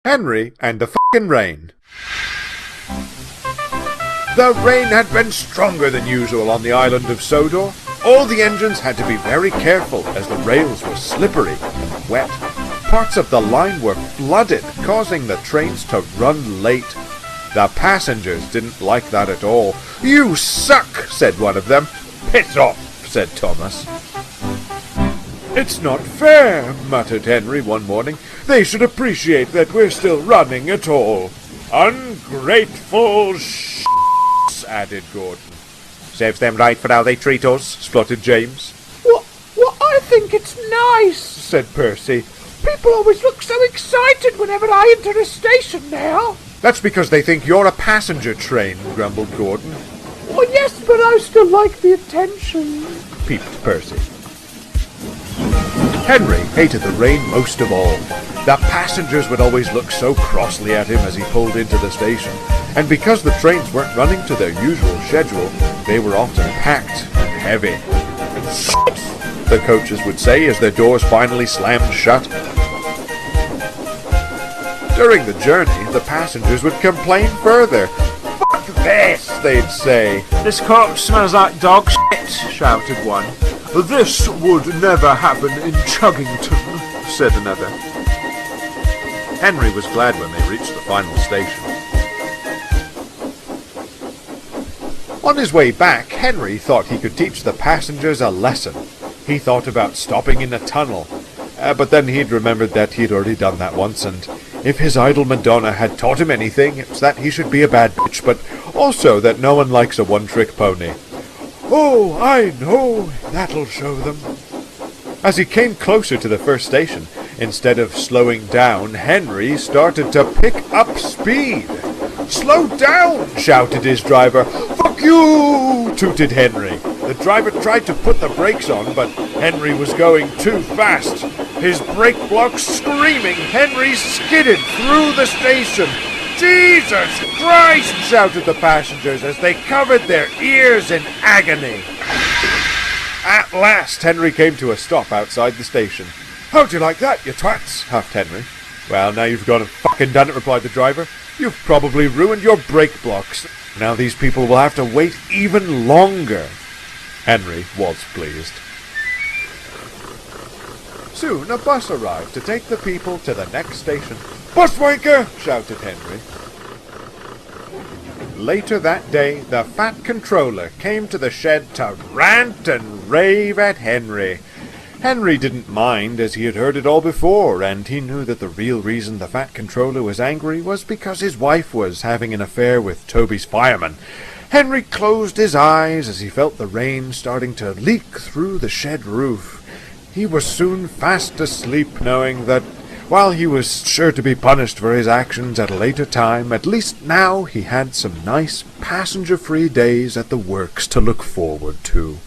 Henry and the Frickin' Rain. The rain had been stronger than usual on the island of Sodor. All the engines had to be very careful as the rails were slippery and wet. Parts of the line were flooded, causing the trains to run late. The passengers didn't like that at all. "You suck," said one of them. "Piss off," said Thomas. "It's not fair," muttered Henry one morning. "They should appreciate that we're still running at all." "Ungrateful added Gordon. "Serves them right for how they treat us," spluttered James. Well, I think it's nice," said Percy. "People always look so excited whenever I enter a station now." "That's because they think you're a passenger train," grumbled Gordon. "Well, yes, but I still like the attention," peeped Percy. Henry hated the rain most of all. The passengers would always look so crossly at him as he pulled into the station, and because the trains weren't running to their usual schedule, they were often packed and heavy. "Shit!" the coaches would say as their doors finally slammed shut. During the journey, the passengers would complain further. "Fuck this," they'd say. "This coach smells like dog shit," shouted one. "This would never happen in Chuggington," said another. Henry was glad when they reached the final station. On his way back, Henry thought he could teach the passengers a lesson. He thought about stopping in a tunnel, but then he'd remembered that he'd already done that once, and if his idol Madonna had taught him anything, it's that he should be a bad bitch, but also that no one likes a one-trick pony. "Oh, I know, that'll show them." As he came closer to the first station, instead of slowing down, Henry started to pick up speed. "Slow down!" shouted his driver. "Fuck you!" tooted Henry. The driver tried to put the brakes on, but Henry was going too fast. His brake block screaming, Henry skidded through the station. "Jesus Christ!" shouted the passengers as they covered their ears in agony. At last, Henry came to a stop outside the station. "How'd you like that, you twats?" huffed Henry. "Well, now you've gone and fucking done it," replied the driver. "You've probably ruined your brake blocks. Now these people will have to wait even longer." Henry was pleased. Soon a bus arrived to take the people to the next station. "Bus wanker!" shouted Henry. Later that day, the Fat Controller came to the shed to rant and rave at Henry. Henry didn't mind, as he had heard it all before, and he knew that the real reason the Fat Controller was angry was because his wife was having an affair with Toby's fireman. Henry closed his eyes as he felt the rain starting to leak through the shed roof. He was soon fast asleep, knowing that while he was sure to be punished for his actions at a later time, at least now he had some nice passenger-free days at the works to look forward to.